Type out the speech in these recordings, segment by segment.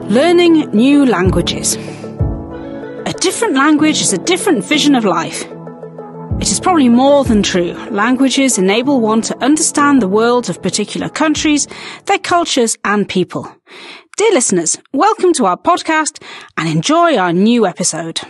Learning new languages. A different language is a different vision of life. It is probably more than true. Languages enable one to understand the world of particular countries, their cultures and people. Dear listeners, welcome to our podcast and enjoy our new episode.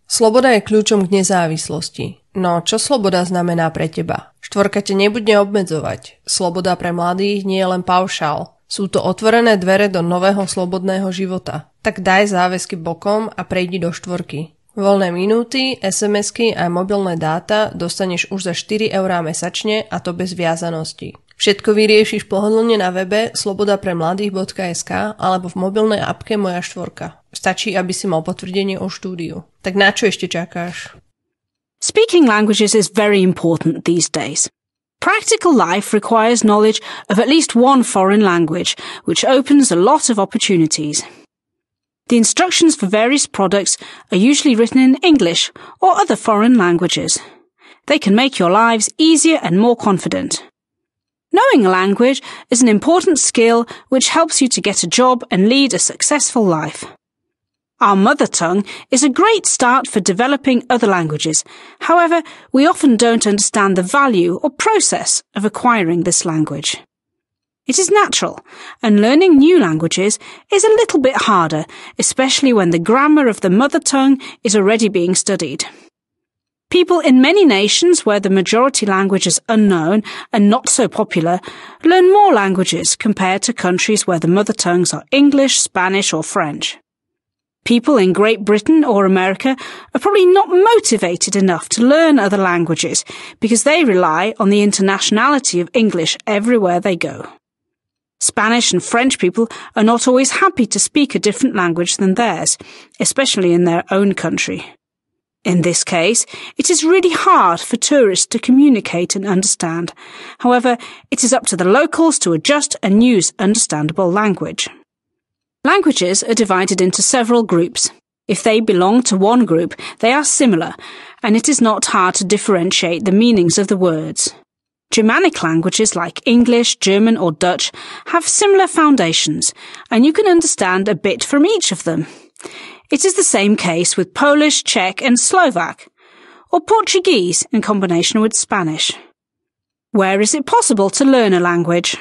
Sloboda je kľúčom k nezávislosti. No, čo sloboda znamená pre teba? Štvorka te nebude obmedzovať. Sloboda pre mladých nie je len paušál. Sú to otvorené dvere do nového slobodného života. Tak daj záväzky bokom a prejdi do štvorky. Voľné minúty, SMS-ky a mobilné dáta dostaneš už za 4 eurá mesačne a to bez viazanosti. Všetko vyriešiš pohodlne na webe slobodapremladých.sk alebo v mobilnej appke Moja štvorka. Stačí, aby si mal potvrdenie o štúdiu. Tak na čo ešte čakáš? Speaking languages is very important these days. Practical life requires knowledge of at least one foreign language, which opens a lot of opportunities. The instructions for various products are usually written in English or other foreign languages. They can make your lives easier and more confident. Knowing a language is an important skill which helps you to get a job and lead a successful life. Our mother tongue is a great start for developing other languages. However, we often don't understand the value or process of acquiring this language. It is natural, and learning new languages is a little bit harder, especially when the grammar of the mother tongue is already being studied. People in many nations where the majority language is unknown and not so popular learn more languages compared to countries where the mother tongues are English, Spanish or French. People in Great Britain or America are probably not motivated enough to learn other languages because they rely on the internationality of English everywhere they go. Spanish and French people are not always happy to speak a different language than theirs, especially in their own country. In this case, it is really hard for tourists to communicate and understand. However, it is up to the locals to adjust and use understandable language. Languages are divided into several groups. If they belong to one group, they are similar, and it is not hard to differentiate the meanings of the words. Germanic languages like English, German or Dutch have similar foundations, and you can understand a bit from each of them. It is the same case with Polish, Czech and Slovak, or Portuguese in combination with Spanish. Where is it possible to learn a language?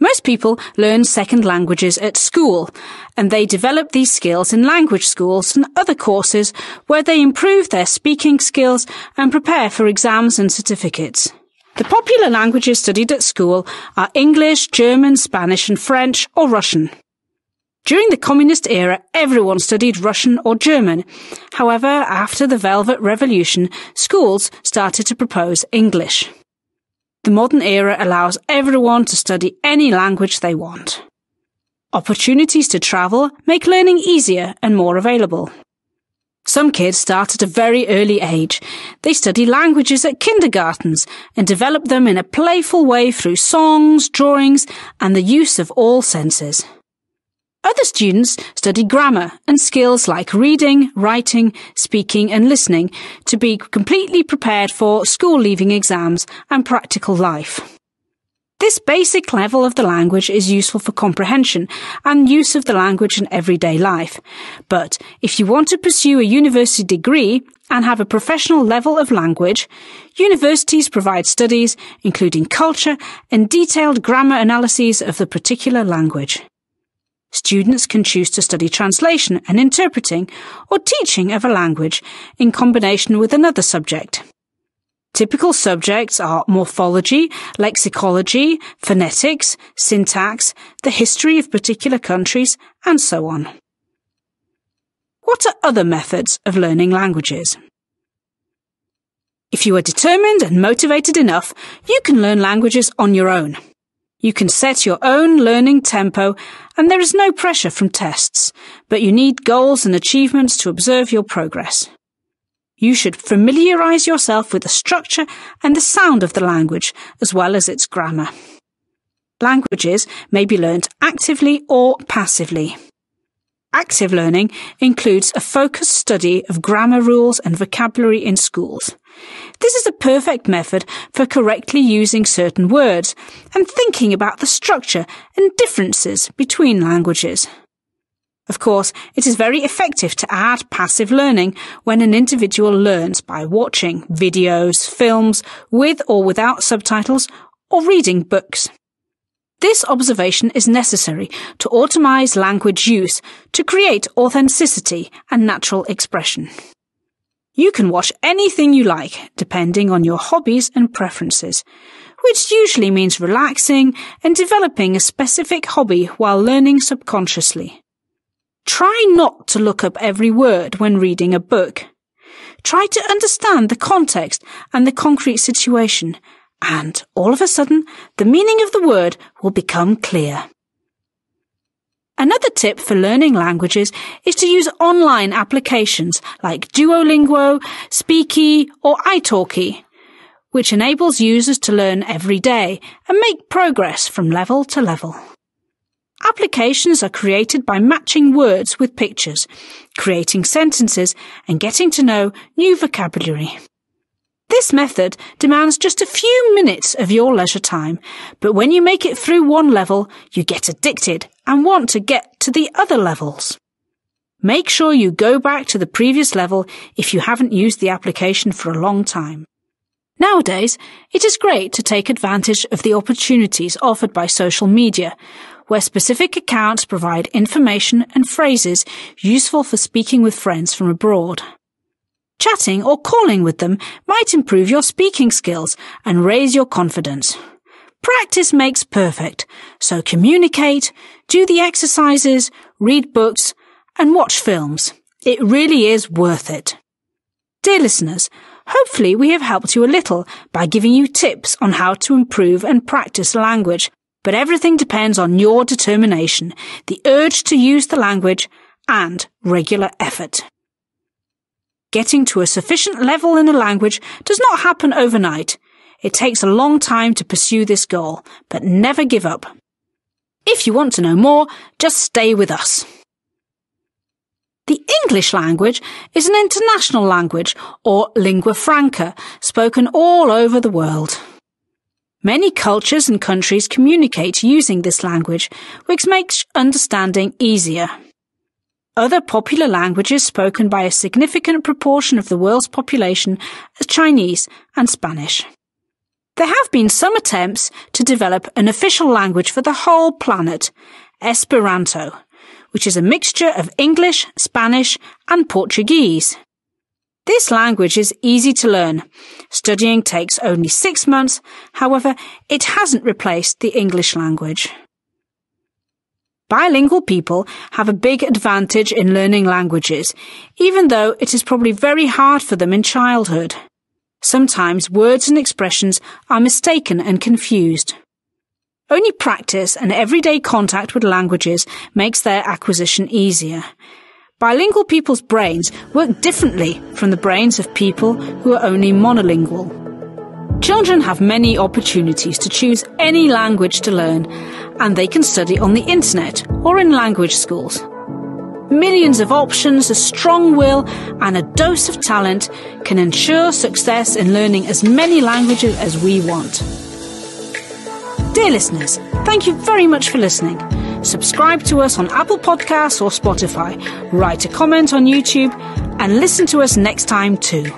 Most people learn second languages at school, and they develop these skills in language schools and other courses where they improve their speaking skills and prepare for exams and certificates. The popular languages studied at school are English, German, Spanish and French or Russian. During the communist era, everyone studied Russian or German. However, after the Velvet Revolution, schools started to propose English. The modern era allows everyone to study any language they want. Opportunities to travel make learning easier and more available. Some kids start at a very early age. They study languages at kindergartens and develop them in a playful way through songs, drawings, and the use of all senses. Other students study grammar and skills like reading, writing, speaking and listening to be completely prepared for school-leaving exams and practical life. This basic level of the language is useful for comprehension and use of the language in everyday life. But if you want to pursue a university degree and have a professional level of language, universities provide studies including culture and detailed grammar analyses of the particular language. Students can choose to study translation and interpreting or teaching of a language in combination with another subject. Typical subjects are morphology, lexicology, phonetics, syntax, the history of particular countries, and so on. What are other methods of learning languages? If you are determined and motivated enough, you can learn languages on your own. You can set your own learning tempo, and there is no pressure from tests, but you need goals and achievements to observe your progress. You should familiarize yourself with the structure and the sound of the language, as well as its grammar. Languages may be learnt actively or passively. Active learning includes a focused study of grammar rules and vocabulary in schools. This is a perfect method for correctly using certain words and thinking about the structure and differences between languages. Of course, it is very effective to add passive learning when an individual learns by watching videos, films, with or without subtitles, or reading books. This observation is necessary to automize language use to create authenticity and natural expression. You can watch anything you like, depending on your hobbies and preferences, which usually means relaxing and developing a specific hobby while learning subconsciously. Try not to look up every word when reading a book. Try to understand the context and the concrete situation, and all of a sudden, the meaning of the word will become clear. Another tip for learning languages is to use online applications like Duolingo, Speaky, or italki, which enables users to learn every day and make progress from level to level. Applications are created by matching words with pictures, creating sentences, and getting to know new vocabulary. This method demands just a few minutes of your leisure time, but when you make it through one level, you get addicted and want to get to the other levels. Make sure you go back to the previous level if you haven't used the application for a long time. Nowadays, it is great to take advantage of the opportunities offered by social media, where specific accounts provide information and phrases useful for speaking with friends from abroad. Chatting or calling with them might improve your speaking skills and raise your confidence. Practice makes perfect, so communicate, do the exercises, read books, and watch films. It really is worth it. Dear listeners, hopefully we have helped you a little by giving you tips on how to improve and practice language, but everything depends on your determination, the urge to use the language, and regular effort. Getting to a sufficient level in a language does not happen overnight. It takes a long time to pursue this goal, but never give up. If you want to know more, just stay with us. The English language is an international language, or lingua franca, spoken all over the world. Many cultures and countries communicate using this language, which makes understanding easier. Other popular languages spoken by a significant proportion of the world's population are Chinese and Spanish. There have been some attempts to develop an official language for the whole planet, Esperanto, which is a mixture of English, Spanish, and Portuguese. This language is easy to learn. Studying takes only 6 months, however, it hasn't replaced the English language. Bilingual people have a big advantage in learning languages, even though it is probably very hard for them in childhood. Sometimes words and expressions are mistaken and confused. Only practice and everyday contact with languages makes their acquisition easier. Bilingual people's brains work differently from the brains of people who are only monolingual. Children have many opportunities to choose any language to learn, and they can study on the internet or in language schools. Millions of options, a strong will, and a dose of talent can ensure success in learning as many languages as we want. Dear listeners, thank you very much for listening. Subscribe to us on Apple Podcasts or Spotify, write a comment on YouTube, and listen to us next time too.